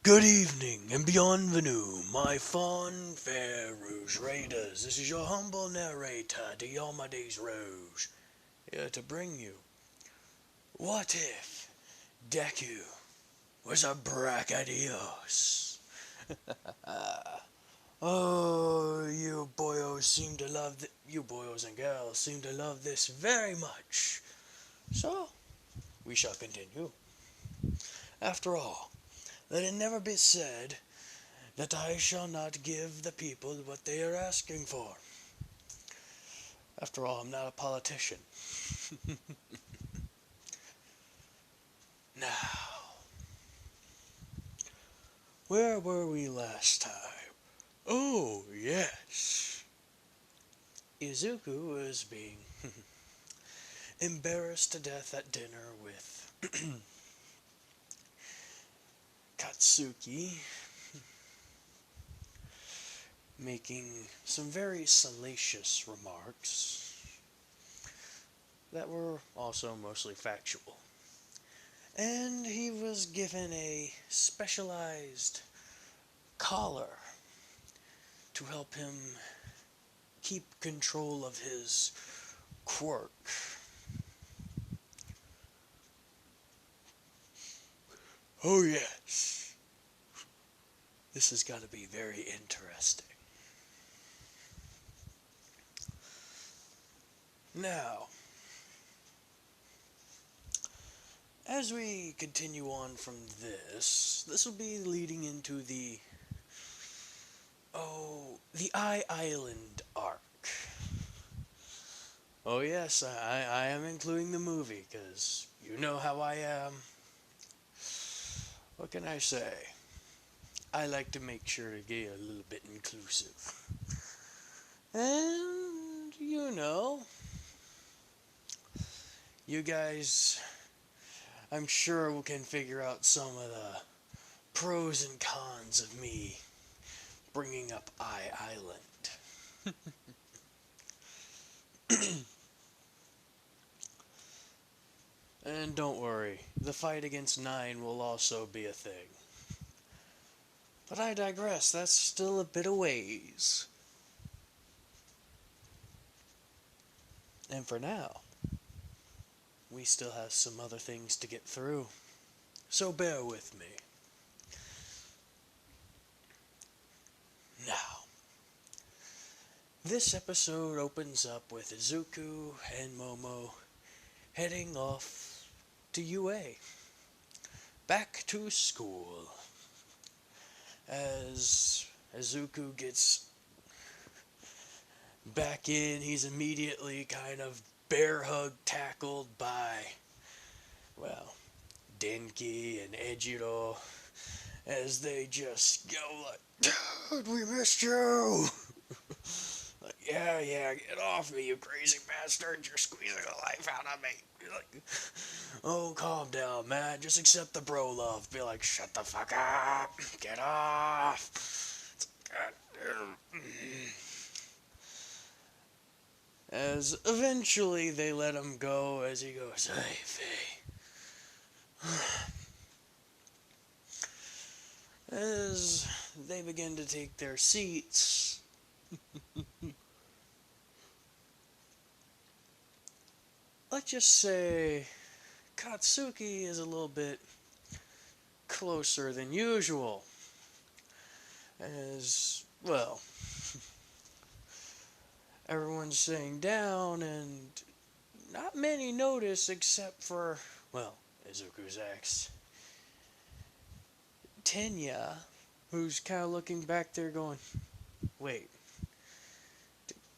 Good evening, and bienvenue, my fun, fair Rouge Raiders. This is your humble narrator, Diomedes Rouge, here to bring you What If Deku was a Brachydios? Oh, you boyos and girls seem to love this very much. So, we shall continue. After all, let it never be said that I shall not give the people what they are asking for. After all, I'm not a politician. Now, where were we last time? Oh, yes. Izuku was being embarrassed to death at dinner with Katsuki, making some very salacious remarks that were also mostly factual. And he was given a specialized collar to help him keep control of his quirk. Oh, yes. This has got to be very interesting. Now, as we continue on from this will be leading into the I Island arc. Oh yes, I am including the movie, because you know how I am. What can I say? I like to make sure to get a little bit inclusive. And, you guys, I'm sure, can figure out some of the pros and cons of me bringing up I Island. And don't worry, the fight against Nine will also be a thing. But I digress, that's still a bit of ways. And for now, we still have some other things to get through. So bear with me. Now, this episode opens up with Izuku and Momo heading off to UA. Back to school. As Izuku gets back in, he's immediately kind of bear hug tackled by, well, Denki and Ejiro, as they just go like, "Dude, we missed you!" Like, yeah, get off me, you crazy bastard, you're squeezing the life out of me. You're like, oh, calm down, man, just accept the bro love. Be like, shut the fuck up, get off. God. As eventually they let him go, as he goes, hey, Faye. As they begin to take their seats, let's just say Katsuki is a little bit closer than usual. As, well, everyone's sitting down and not many notice except for, well, Izuku's ex, Tenya, who's kind of looking back there going, wait,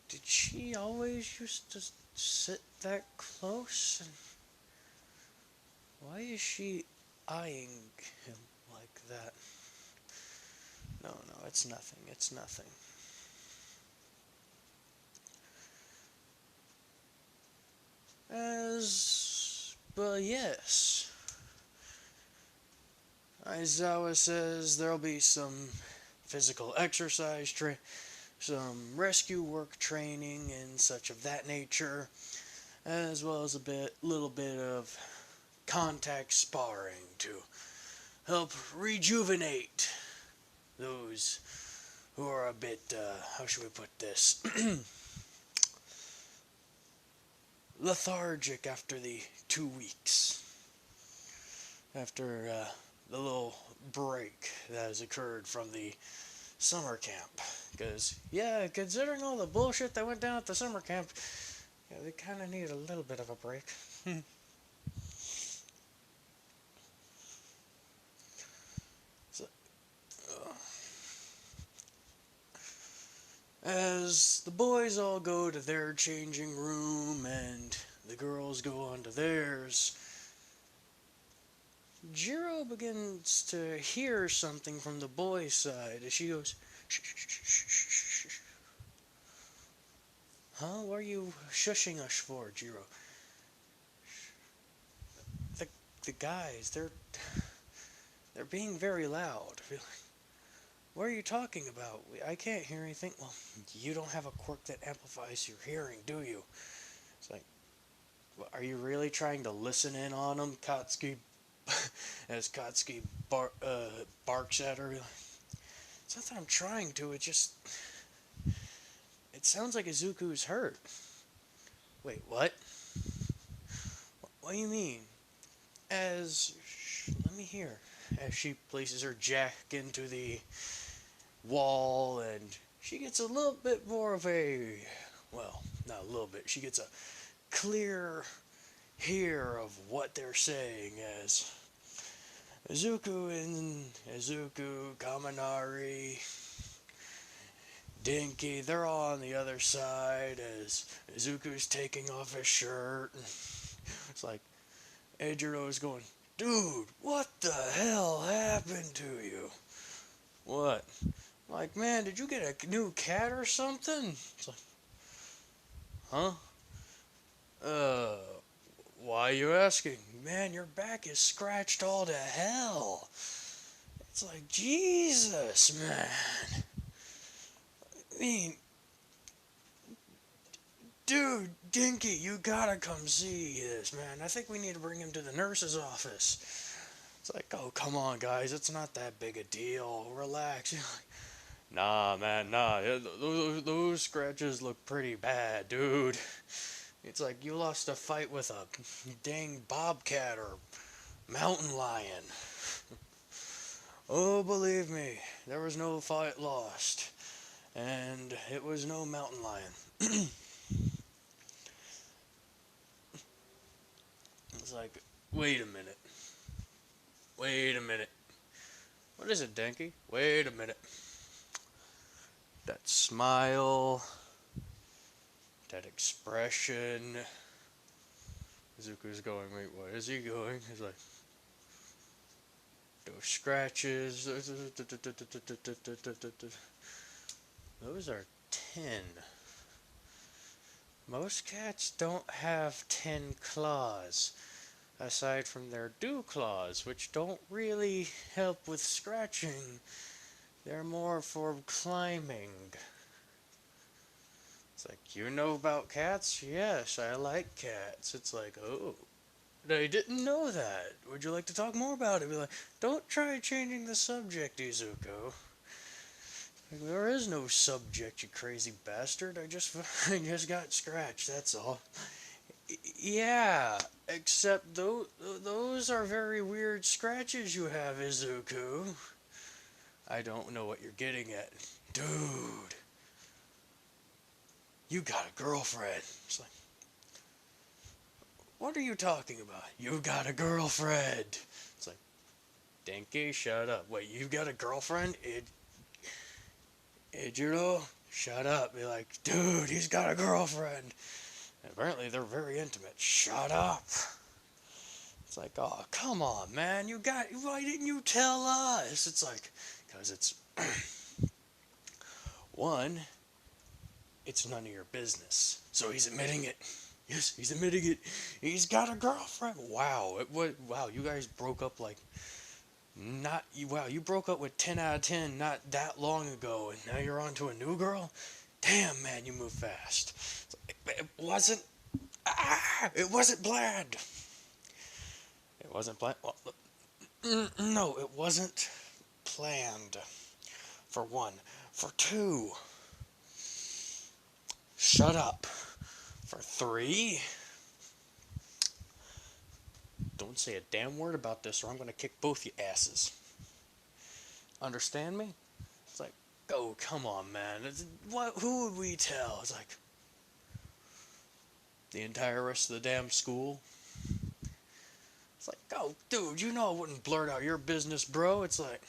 did she always used to sit that close? And why is she eyeing him like that? No, it's nothing, it's nothing. But yes, Aizawa says there'll be some physical exercise, some rescue work training and such of that nature, as well as little bit of contact sparring to help rejuvenate those who are a bit, how should we put this, lethargic after the 2 weeks, after the little break that has occurred from the summer camp. Because, yeah, considering all the bullshit that went down at the summer camp, yeah, they kind of need a little bit of a break. So, as the boys all go to their changing room and the girls go on to theirs, Jiro begins to hear something from the boys' side as she goes, shh, shh, shh, shh, shh, shh. Huh? What are you shushing us for, Jiro? The, the guys, they're being very loud. What are you talking about? I can't hear anything. Well, you don't have a quirk that amplifies your hearing, do you? It's like, are you really trying to listen in on them, Katsuki? As Katsuki barks at her. It's not that I'm trying to, it sounds like Izuku's hurt. Wait, what? What do you mean? Let me hear. As she places her jack into the wall and she gets a little bit more of well, not a little bit, she gets a clear hear of what they're saying as Izuku, Kaminari, Dinky, they're all on the other side as Izuku's taking off his shirt. It's like, Eijiro's going, dude, what the hell happened to you? What? Like, man, did you get a new cat or something? It's like, huh? Uh, why are you asking? Man, your back is scratched all to hell. It's like, Jesus, man. I mean, dude, Dinky, you gotta come see this, man. I think we need to bring him to the nurse's office. It's like, oh, come on, guys. It's not that big a deal. Relax. You're like, nah, man, nah. Those scratches look pretty bad, dude. It's like you lost a fight with a dang bobcat or mountain lion. Oh, believe me, there was no fight lost. And it was no mountain lion. It's like, wait a minute. Wait a minute. What is it, Denki? Wait a minute. That smile, that expression. Izuku's going, wait, what is he going? He's like, those scratches. Those are 10. Most cats don't have 10 claws, aside from their dew claws, which don't really help with scratching. They're more for climbing. It's like, you know about cats? Yes, I like cats. It's like, oh, I didn't know that. Would you like to talk more about it? Be like, don't try changing the subject, Izuku. Like, there is no subject, you crazy bastard. I just got scratched, that's all. Yeah, except those are very weird scratches you have, Izuku. I don't know what you're getting at. Dude, you got a girlfriend. It's like, what are you talking about? You got a girlfriend. It's like, Denki, shut up. Wait, you've got a girlfriend? Ejiro, shut up. Be like, dude, he's got a girlfriend. And apparently they're very intimate. Shut up. It's like, oh, come on, man. Why didn't you tell us? It's like, because it's, one, it's none of your business. So he's admitting it. Yes, he's admitting it. He's got a girlfriend. Wow. Wow, you guys broke up like, wow, you broke up with 10 out of 10 not that long ago, and now you're on to a new girl? Damn, man, you move fast. It wasn't planned. It wasn't planned. Well, No, it wasn't planned. For one. For two, shut up. For three, don't say a damn word about this or I'm gonna kick both your asses. Understand me? It's like, oh, come on, man. Who would we tell? It's like, the entire rest of the damn school? It's like, oh, dude, you know I wouldn't blurt out your business, bro. It's like,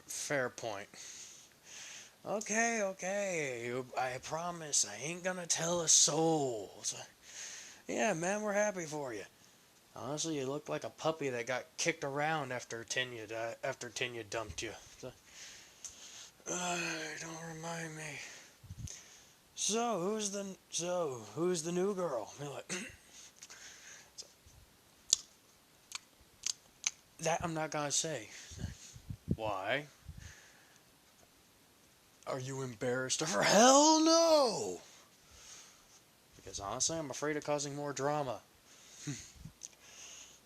fair point. Okay, okay. I promise I ain't gonna tell a soul. It's like, yeah, man, we're happy for you. Honestly, you look like a puppy that got kicked around after Tenya dumped you. It's like, don't remind me. Who's the new girl? You're like, that I'm not gonna say. Why? Are you embarrassed of her? Hell no! Because honestly, I'm afraid of causing more drama.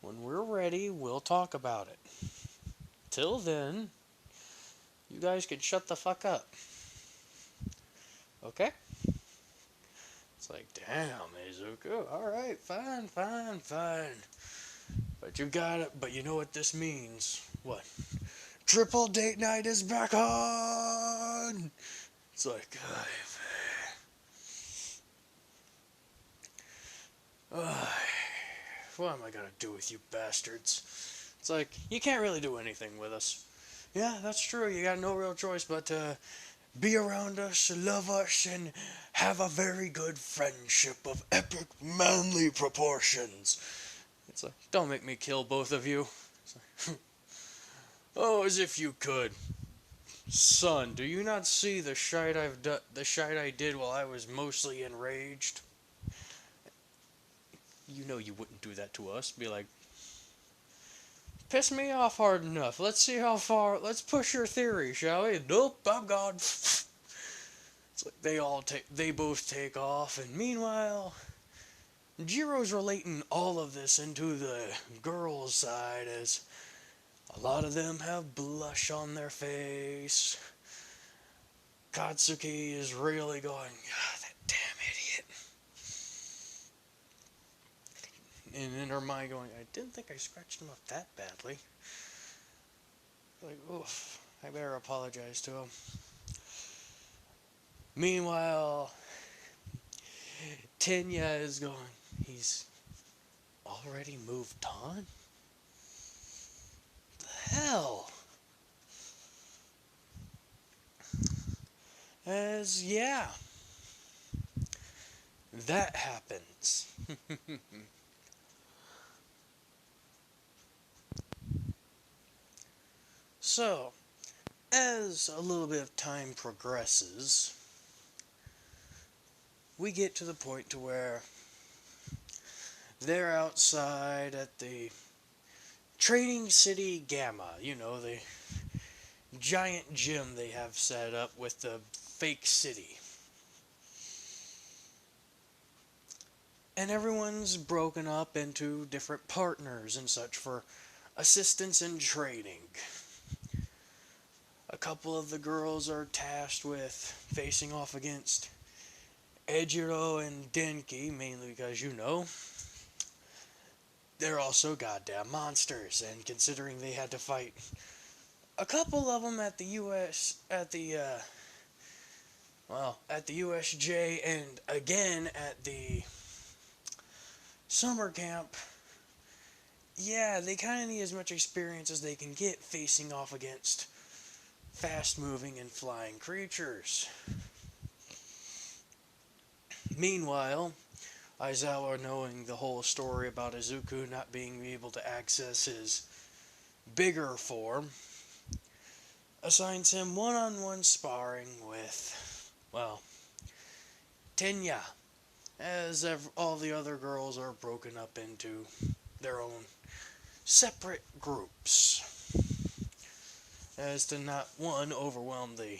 When we're ready, we'll talk about it. Till then, you guys can shut the fuck up. Okay? It's like, damn, Izuku. Alright, fine, fine, fine. But you got it. But you know what this means? What? Triple date night is back on! It's like, what am I gonna do with you bastards? It's like, you can't really do anything with us. Yeah, that's true. You got no real choice but to be around us, love us, and have a very good friendship of epic manly proportions. It's like, don't make me kill both of you. It's like, oh, as if you could. Son, do you not see the shite the shite I did while I was mostly enraged? You know you wouldn't do that to us. Be like, piss me off hard enough. Let's see how far. Let's push your theory, shall we? Nope, I'm gone. It's like they both take off, and meanwhile, Jiro's relating all of this into the girls' side as a lot of them have blush on their face. Katsuki is really going, that damn idiot. And in her mind going, I didn't think I scratched him up that badly. Like, oof, I better apologize to him. Meanwhile, Tenya is going, he's already moved on? The hell? As, yeah, that happens. So, as a little bit of time progresses, we get to the point to where they're outside at the Training City Gamma, you know, the giant gym they have set up with the fake city. And everyone's broken up into different partners and such for assistance in training. A couple of the girls are tasked with facing off against Ejiro and Denki, mainly because, you know, they're also goddamn monsters, and considering they had to fight a couple of them at the at the USJ and again at the summer camp, yeah, they kind of need as much experience as they can get facing off against fast-moving and flying creatures. Meanwhile, Aizawa, knowing the whole story about Izuku not being able to access his bigger form, assigns him one-on-one sparring with, well, Tenya, as all the other girls are broken up into their own separate groups, as to not, one, overwhelm the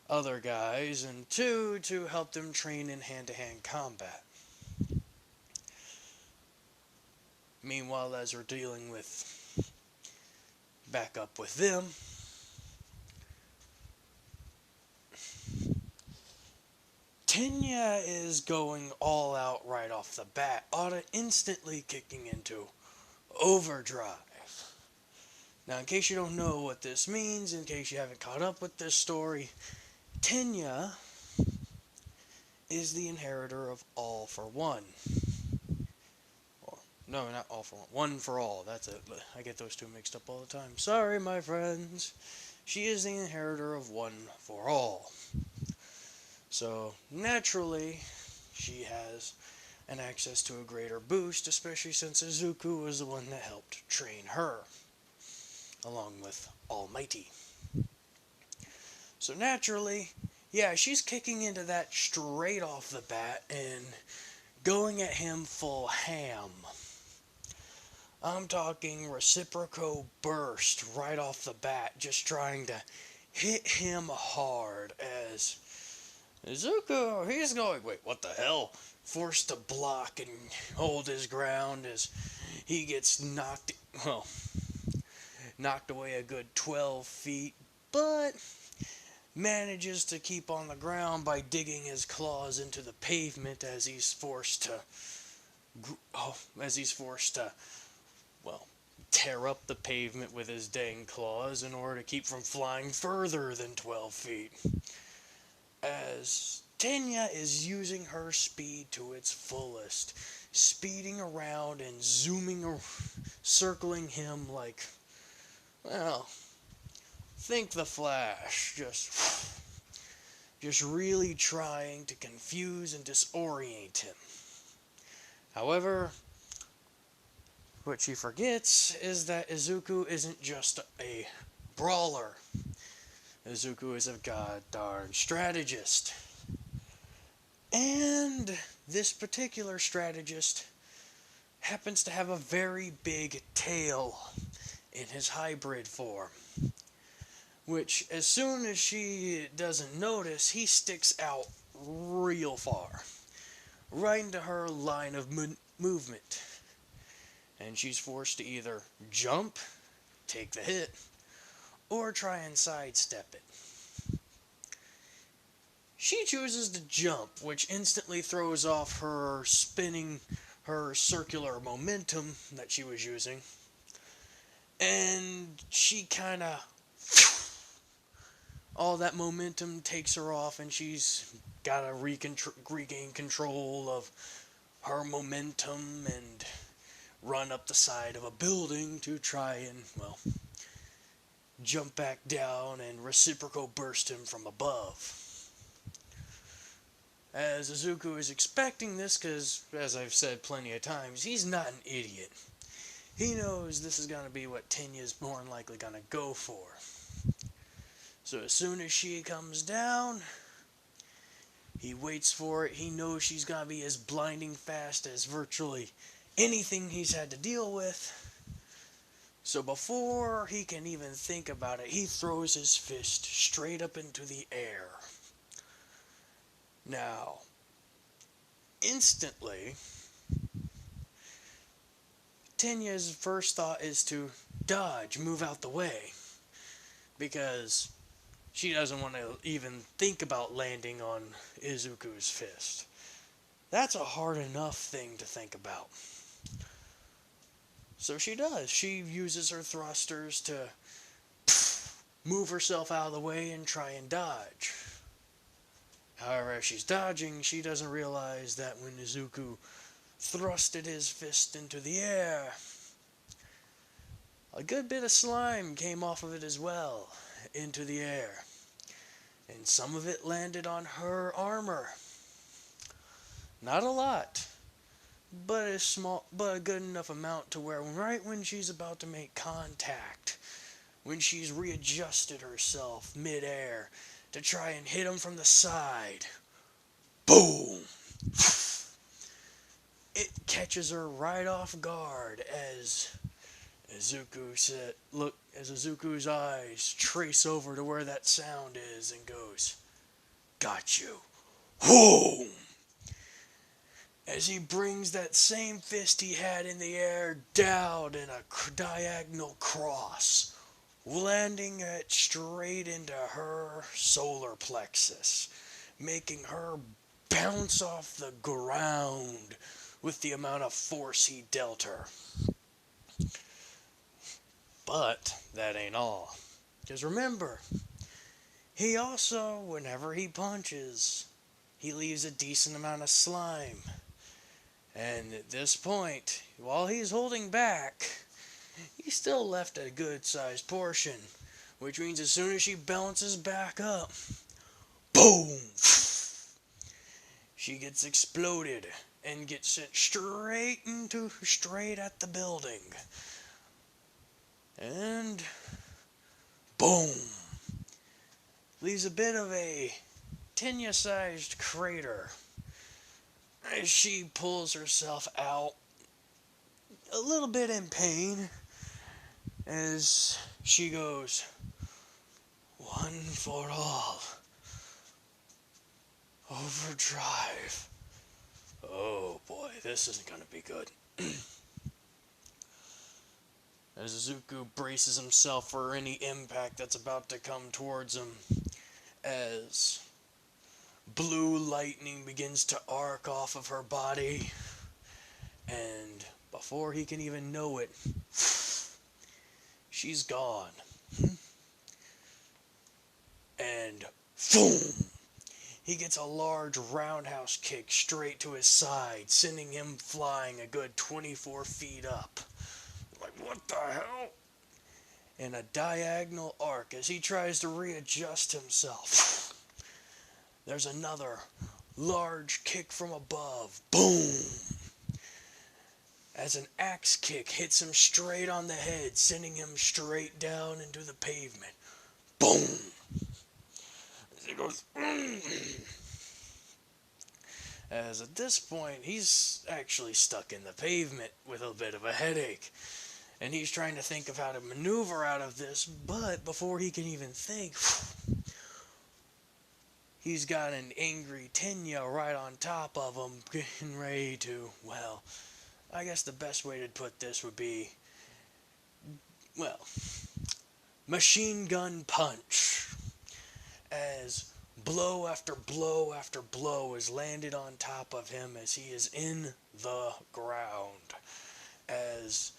other guys, and two, to help them train in hand-to-hand combat. Meanwhile, as we're dealing with back up with them, Tenya is going all out right off the bat, instantly kicking into overdrive. Now, in case you don't know what this means, in case you haven't caught up with this story, Tenya is the inheritor of All for One. Or, no, not All for One. One for All. That's it. I get those two mixed up all the time. Sorry, my friends. She is the inheritor of One for All. So, naturally, she has an access to a greater boost, especially since Izuku was the one that helped train her, along with Almighty. So naturally, yeah, she's kicking into that straight off the bat and going at him full ham. I'm talking reciprocal burst right off the bat, just trying to hit him hard as Izuku, he's going, wait, what the hell? Forced to block and hold his ground as he gets knocked away a good 12 feet, but manages to keep on the ground by digging his claws into the pavement as he's forced to, tear up the pavement with his dang claws in order to keep from flying further than 12 feet. As Tenya is using her speed to its fullest, speeding around and circling him like, well, think the Flash, just really trying to confuse and disorient him. However, what she forgets is that Izuku isn't just a brawler. Izuku is a god-darn strategist. And this particular strategist happens to have a very big tail in his hybrid form, which as soon as she doesn't notice, he sticks out real far, right into her line of movement. And she's forced to either jump, take the hit, or try and sidestep it. She chooses to jump, which instantly throws off her circular momentum that she was using. And she kind of, all that momentum takes her off, and she's got to regain control of her momentum and run up the side of a building to try and, jump back down and reciprocal burst him from above. As Izuku is expecting this, because, as I've said plenty of times, he's not an idiot. He knows this is going to be what Tenya's more than likely going to go for. So as soon as she comes down, he waits for it. He knows she's going to be as blinding fast as virtually anything he's had to deal with. So before he can even think about it, he throws his fist straight up into the air. Now, instantly, Tenya's first thought is to dodge, move out the way, because she doesn't want to even think about landing on Izuku's fist. That's a hard enough thing to think about. So she does. She uses her thrusters to move herself out of the way and try and dodge. However, as she's dodging, she doesn't realize that when Izuku thrusted his fist into the air, a good bit of slime came off of it as well, into the air. And some of it landed on her armor. Not a lot, but a good enough amount to where right when she's about to make contact, when she's readjusted herself mid-air to try and hit him from the side, boom! It catches her right off guard as Izuku's eyes trace over to where that sound is and goes, "Got you." Boom! as he brings that same fist he had in the air down in a diagonal cross, landing it straight into her solar plexus, making her bounce off the ground with the amount of force he dealt her. But that ain't all. Because remember, he also, whenever he punches, he leaves a decent amount of slime. And at this point, while he's holding back, he still left a good sized portion. Which means as soon as she bounces back up, boom! She gets exploded and gets sent straight at the building. And boom! Leaves a bit of a Tenya-sized crater as she pulls herself out, a little bit in pain, as she goes, "One for all. Overdrive." Oh boy, this isn't gonna be good. As Izuku braces himself for any impact that's about to come towards him, as blue lightning begins to arc off of her body, and before he can even know it, she's gone. And boom! He gets a large roundhouse kick straight to his side, sending him flying a good 24 feet up. Like, what the hell? In a diagonal arc as he tries to readjust himself. There's another large kick from above. Boom! As an axe kick hits him straight on the head, sending him straight down into the pavement. Boom! As he goes, As at this point, he's actually stuck in the pavement with a bit of a headache. And he's trying to think of how to maneuver out of this, but before he can even think, he's got an angry Tenya right on top of him, getting ready to, well, I guess the best way to put this would be, well, machine gun punch. As blow after blow after blow is landed on top of him as he is in the ground. As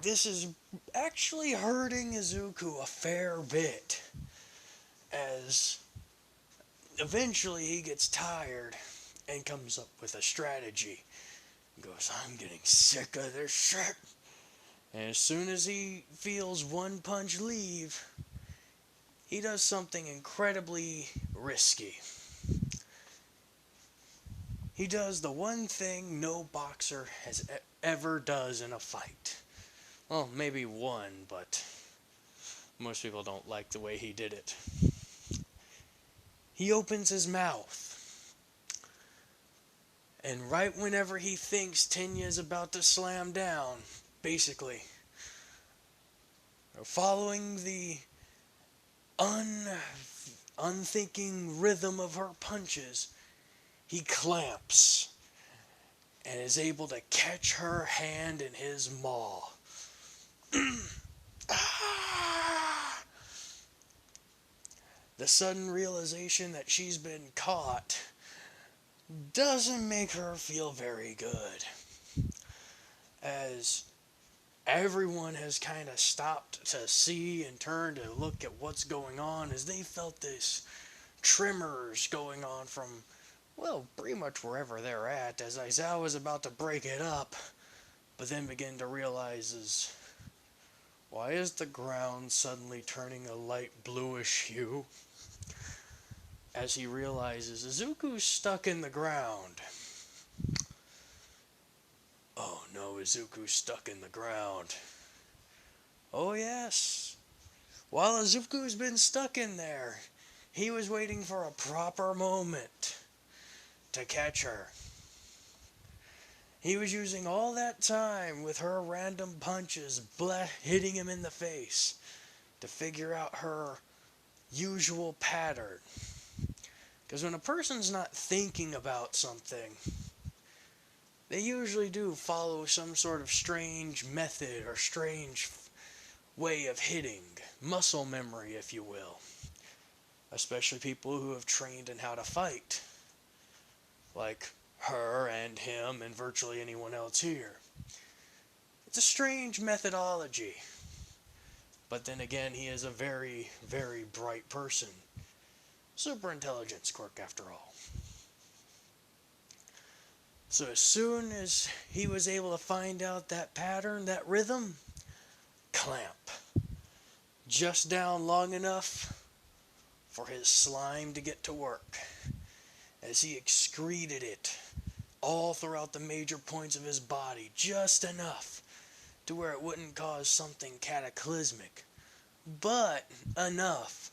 this is actually hurting Izuku a fair bit. As eventually he gets tired and comes up with a strategy. He goes, "I'm getting sick of this shit." And as soon as he feels one punch leave, he does something incredibly risky. He does the one thing no boxer has ever does in a fight. Well, maybe one, but most people don't like the way he did it. He opens his mouth. And right whenever he thinks Tenya's about to slam down, basically, following the unthinking rhythm of her punches, he clamps and is able to catch her hand in his maw. The sudden realization that she's been caught doesn't make her feel very good, as everyone has kind of stopped to see and turn to look at what's going on, as they felt this tremors going on from, well, pretty much wherever they're at, as Aizawa is about to break it up, but then begin to realize why is the ground suddenly turning a light bluish hue? As he realizes Izuku's stuck in the ground. Oh no, Izuku's stuck in the ground. Oh yes. While Izuku's been stuck in there, he was waiting for a proper moment to catch her. He was using all that time with her random punches hitting him in the face to figure out her usual pattern. Because when a person's not thinking about something, they usually do follow some sort of strange method or strange way of hitting, muscle memory, if you will. Especially people who have trained in how to fight, like her and him and virtually anyone else here. It's a strange methodology. But then again, he is a very, very bright person. Super intelligence quirk, after all. So as soon as he was able to find out that pattern, that rhythm, clamp. Just down long enough for his slime to get to work. As he excreted it all throughout the major points of his body, just enough to where it wouldn't cause something cataclysmic, but enough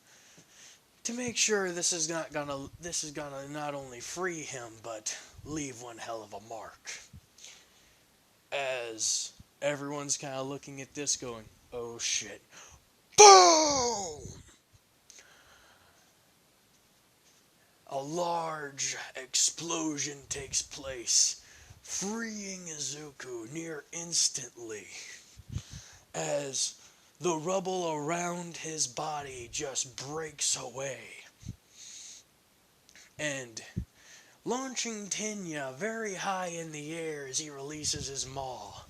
to make sure this is gonna not only free him but leave one hell of a mark. As everyone's kind of looking at this going, oh shit. Boom! A large explosion takes place, freeing Izuku near instantly, as the rubble around his body just breaks away. And launching Tenya very high in the air as he releases his maw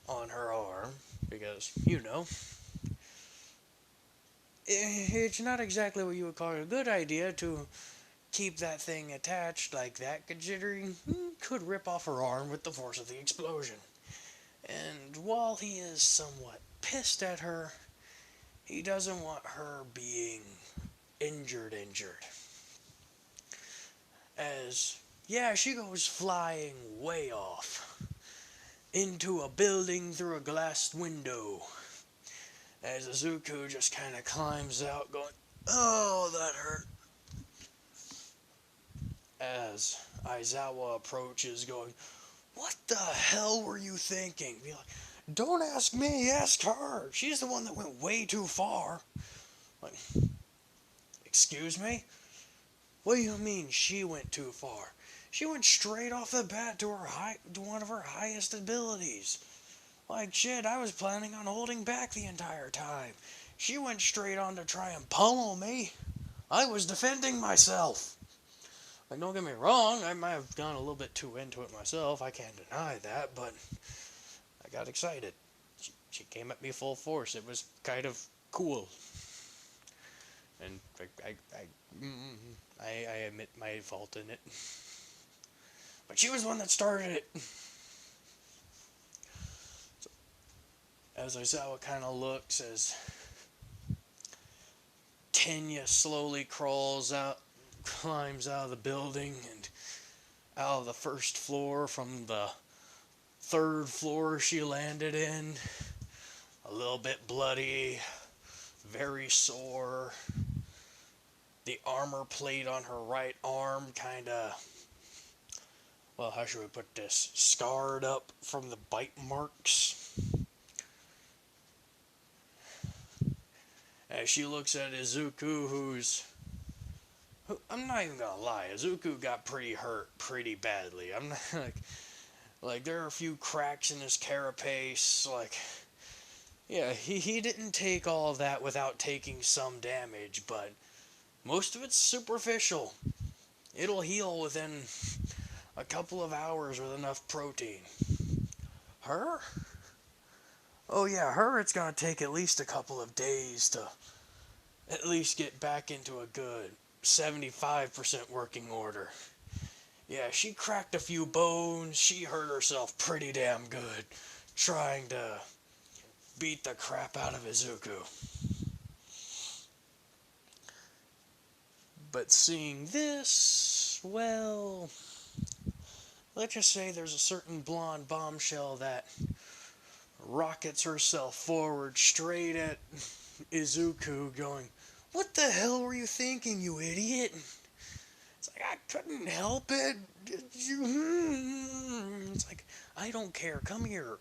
on her arm, because, you know, it's not exactly what you would call a good idea to keep that thing attached like that, considering could rip off her arm with the force of the explosion. And while he is somewhat pissed at her, he doesn't want her being injured. As, yeah, she goes flying way off into a building through a glass window. As Izuku just kind of climbs out going, oh, that hurt. As Aizawa approaches going, what the hell were you thinking? Be like, don't ask me, ask her. She's the one that went way too far. Like, excuse me? What do you mean she went too far? She went straight off the bat to one of her highest abilities. Like, shit, I was planning on holding back the entire time. She went straight on to try and pummel me. I was defending myself. Like, don't get me wrong, I might have gone a little bit too into it myself. I can't deny that, but I got excited. She came at me full force. It was kind of cool. And I admit my fault in it. But she was the one that started it. So, as Aizawa kind of looks as Tenya slowly climbs out of the building and out of the first floor from the third floor she landed in. A little bit bloody, very sore. The armor plate on her right arm kind of, well, how should we put this? Scarred up from the bite marks. As she looks at Izuku, I'm not even gonna lie, Izuku got pretty hurt pretty badly. I'm not like there are a few cracks in his carapace, like, yeah, he didn't take all of that without taking some damage, but most of it's superficial. It'll heal within a couple of hours with enough protein. Her? Oh yeah, her it's gonna take at least a couple of days to at least get back into a good 75% working order. Yeah, she cracked a few bones, she hurt herself pretty damn good trying to beat the crap out of Izuku. But seeing this, well, let's just say there's a certain blonde bombshell that rockets herself forward straight at Izuku going, what the hell were you thinking, you idiot? It's like, I couldn't help it. It's like, I don't care, come here.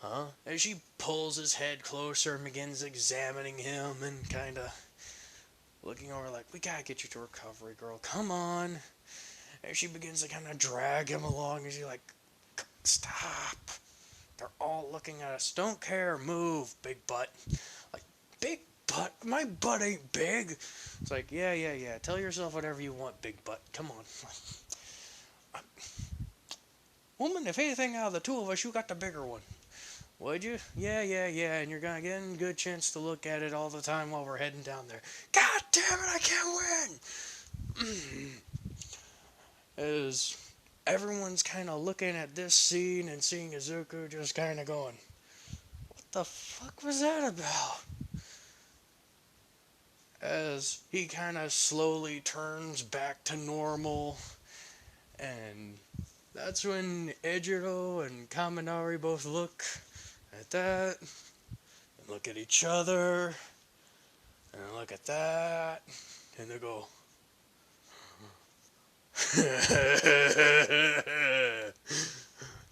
Huh? As she pulls his head closer and begins examining him and kind of looking over like, we gotta get you to recovery, girl, come on. And she begins to kind of drag him along, and she's like, stop. They're all looking at us. Don't care. Move, big butt. Like, big butt? My butt ain't big. It's like, yeah. Tell yourself whatever you want, big butt. Come on. Woman, if anything, out of the two of us, you got the bigger one. Would you? Yeah. And you're gonna get a good chance to look at it all the time while we're heading down there. God damn it, I can't win! As everyone's kind of looking at this scene and seeing Izuku just kind of going, what the fuck was that about? As he kind of slowly turns back to normal, and that's when Ejiro and Kaminari both look at that, and look at each other, and look at that, and they go,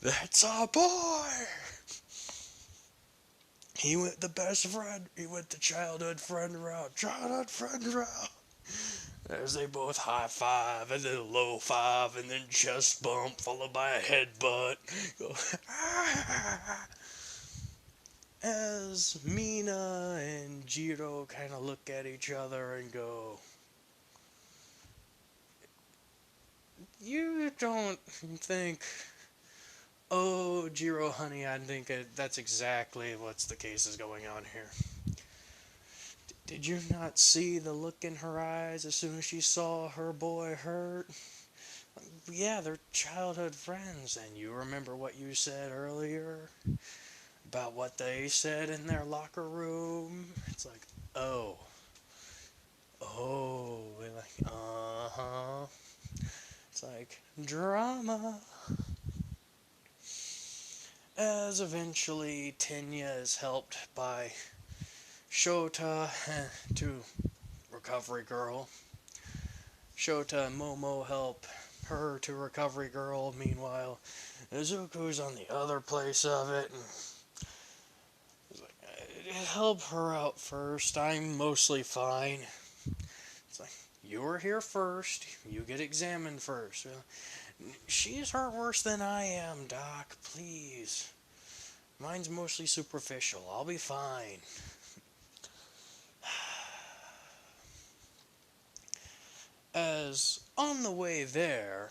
that's our boy! He went the best friend, he went the childhood friend route. As they both high five, and then low five, and then chest bump, followed by a headbutt. Go, as Mina and Jiro kind of look at each other and go, you don't think, oh, Jiro, honey, I think that's exactly what's the case is going on here. Did you not see the look in her eyes as soon as she saw her boy hurt? Yeah, they're childhood friends, and you remember what you said earlier about what they said in their locker room? It's like, oh, we're like, uh-huh. It's like, drama. As eventually Tenya is helped by Shota to Recovery Girl. Shota and Momo help her to Recovery Girl. Meanwhile, Izuku's on the other place of it. And he's like, help her out first. I'm mostly fine. It's like, you were here first. You get examined first. She's hurt worse than I am, Doc. Please. Mine's mostly superficial. I'll be fine. As on the way there,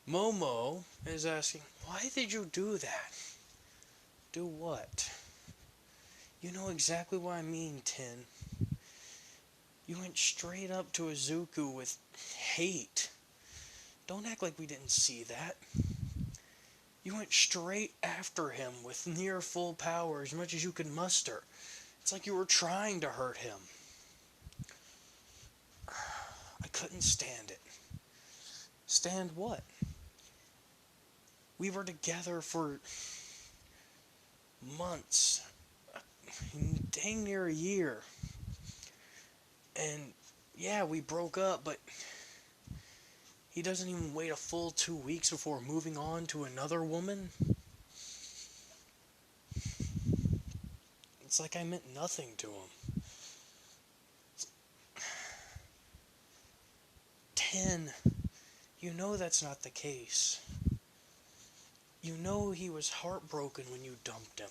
Momo is asking, why did you do that? Do what? You know exactly what I mean, Tin. You went straight up to Izuku with hate. Don't act like we didn't see that. You went straight after him with near full power, as much as you could muster. It's like you were trying to hurt him. I couldn't stand it. Stand what? We were together for months, dang near a year. And yeah, we broke up, but he doesn't even wait a full 2 weeks before moving on to another woman. It's like I meant nothing to him. 10. You know that's not the case. You know he was heartbroken when you dumped him.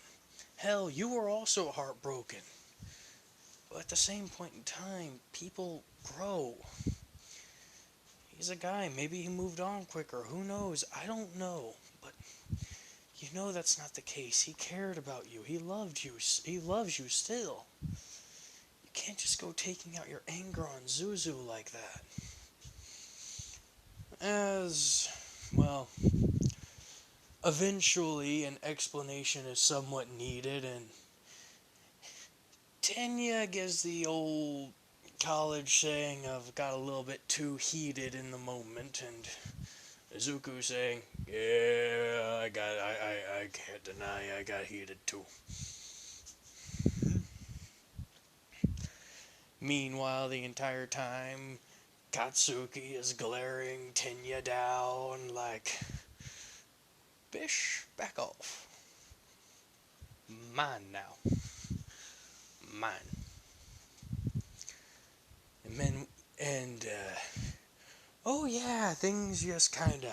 Hell, you were also heartbroken. But at the same point in time, people grow. He's a guy. Maybe he moved on quicker. Who knows? I don't know. But you know that's not the case. He cared about you. He loved you. He loves you still. You can't just go taking out your anger on Zuzu like that. As, well, eventually an explanation is somewhat needed, and Tenya gives the old college saying of got a little bit too heated in the moment, and Izuku saying, yeah, I can't deny I got heated too. Meanwhile, the entire time, Katsuki is glaring Tenya down like, Bish, back off. Mine now. Mine. And oh yeah, things just kinda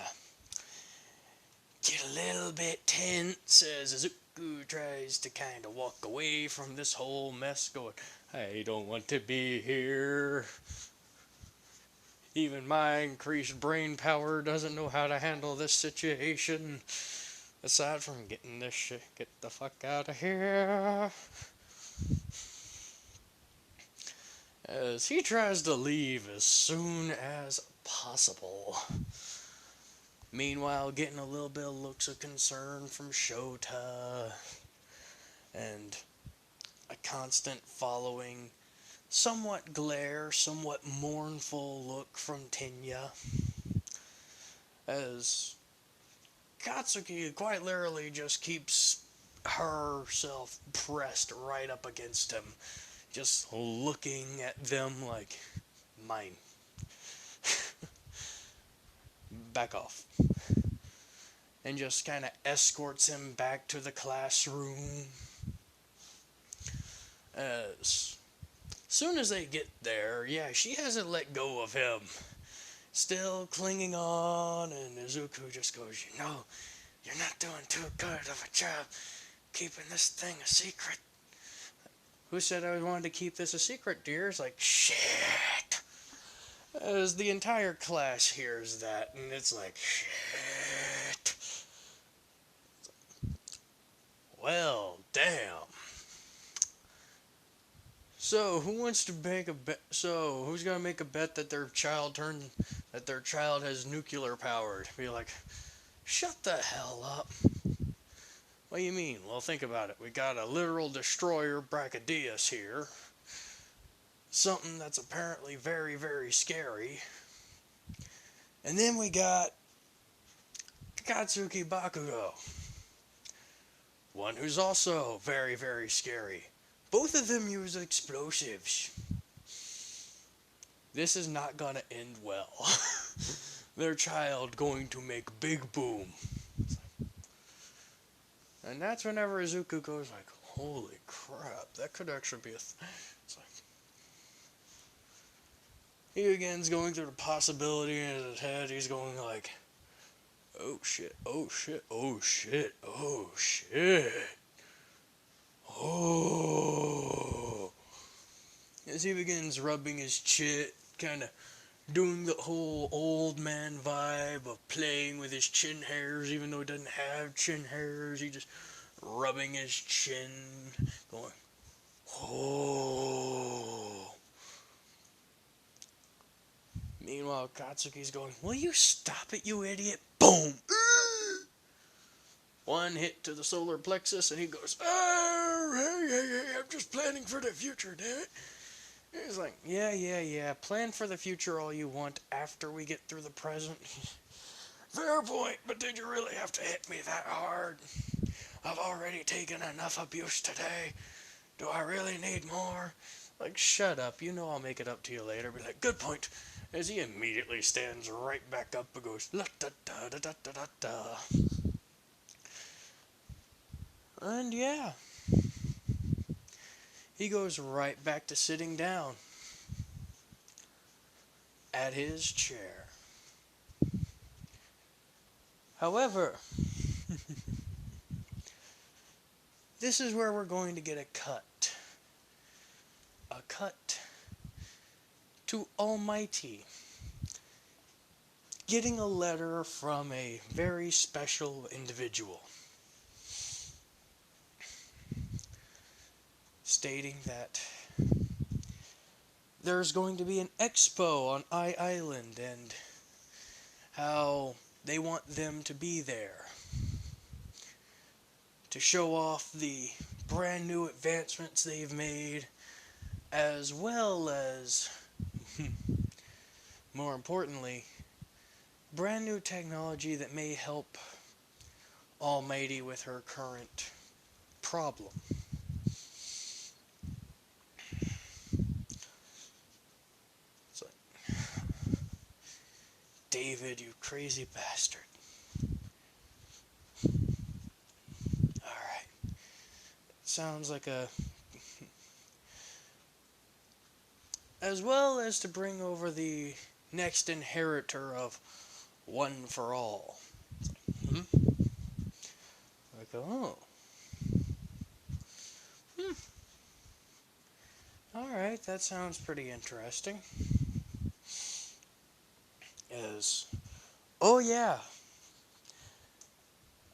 get a little bit tense as Izuku tries to kinda walk away from this whole mess, going, I don't want to be here. Even my increased brain power doesn't know how to handle this situation. Aside from getting this shit, get the fuck out of here. As he tries to leave as soon as possible. Meanwhile, getting a little bit of looks of concern from Shota, and a constant following, somewhat glare, somewhat mournful look from Tinya, as Katsuki quite literally just keeps herself pressed right up against him, just looking at them like, mine. Back off. And just kind of escorts him back to the classroom. As soon as they get there, yeah, she hasn't let go of him. Still clinging on, and Izuku just goes, you know, you're not doing too good of a job keeping this thing a secret. Who said I wanted to keep this a secret, dear? It's like, shit. As the entire class hears that, and it's like, shit. Well, damn. So, who wants to make a bet? So, who's gonna make a bet that their child has nuclear power? Be like, shut the hell up. What do you mean? Well, think about it. We got a literal destroyer, Brachydios here. Something that's apparently very, very scary. And then we got Katsuki Bakugo. One who's also very, very scary. Both of them use explosives. This is not gonna end well. Their child going to make big boom. And that's whenever Izuku goes like, holy crap, that could actually be a it's like, he again's going through the possibility in his head. He's going like, oh shit, oh shit, oh shit, oh shit. Oh. As he begins rubbing his chin, kind of doing the whole old man vibe of playing with his chin hairs, even though he doesn't have chin hairs. He just rubbing his chin, going, oh. Meanwhile, Katsuki's going, will you stop it, you idiot? Boom! One hit to the solar plexus, and he goes, oh, hey, I'm just planning for the future, damn it. He's like, yeah, plan for the future all you want after we get through the present. Fair point, but did you really have to hit me that hard? I've already taken enough abuse today. Do I really need more? Like, shut up, you know I'll make it up to you later. Be like, good point. As he immediately stands right back up and goes, la da da da da da da da. And yeah, he goes right back to sitting down at his chair. However, this is where we're going to get a cut. A cut to Almighty getting a letter from a very special individual stating that there's going to be an expo on Island and how they want them to be there to show off the brand new advancements they've made, as well as, more importantly, brand new technology that may help Almighty with her current problem. It's like, David, you crazy bastard. Alright. Sounds like a... As well as to bring over the next inheritor of One for All. Hmm? Like, oh. Hmm. Alright, that sounds pretty interesting. Is, oh yeah,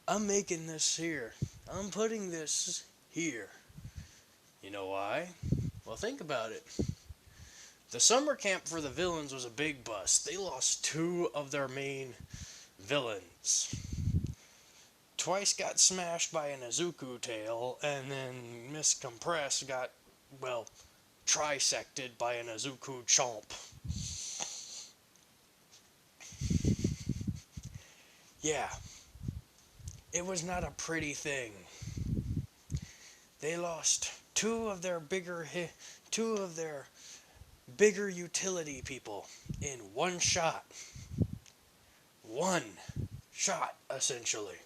I'm making this here. I'm putting this here. You know why? Well, think about it. The summer camp for the villains was a big bust. They lost two of their main villains. Twice got smashed by an Izuku tail, and then Miss Compress got, well, trisected by an Izuku chomp. Yeah, it was not a pretty thing. They lost two of their bigger utility people in one shot. One shot, essentially.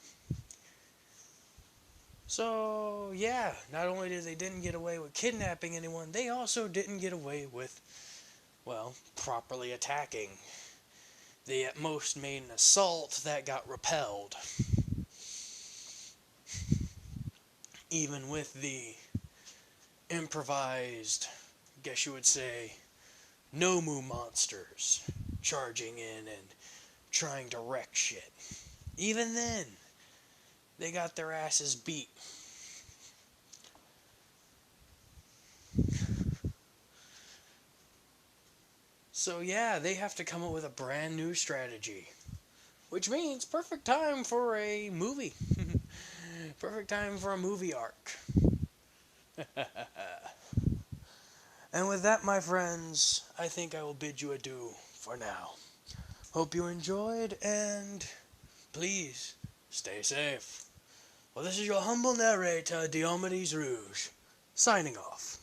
So, yeah, not only did they didn't get away with kidnapping anyone, they also didn't get away with, well, properly attacking. They at most made an assault that got repelled. Even with the improvised, guess you would say, Nomu monsters charging in and trying to wreck shit. Even then, they got their asses beat. So yeah, they have to come up with a brand new strategy. Which means perfect time for a movie. Perfect time for a movie arc. And with that, my friends, I think I will bid you adieu for now. Hope you enjoyed, and please stay safe. Well, this is your humble narrator, Diomedes Rouge, signing off.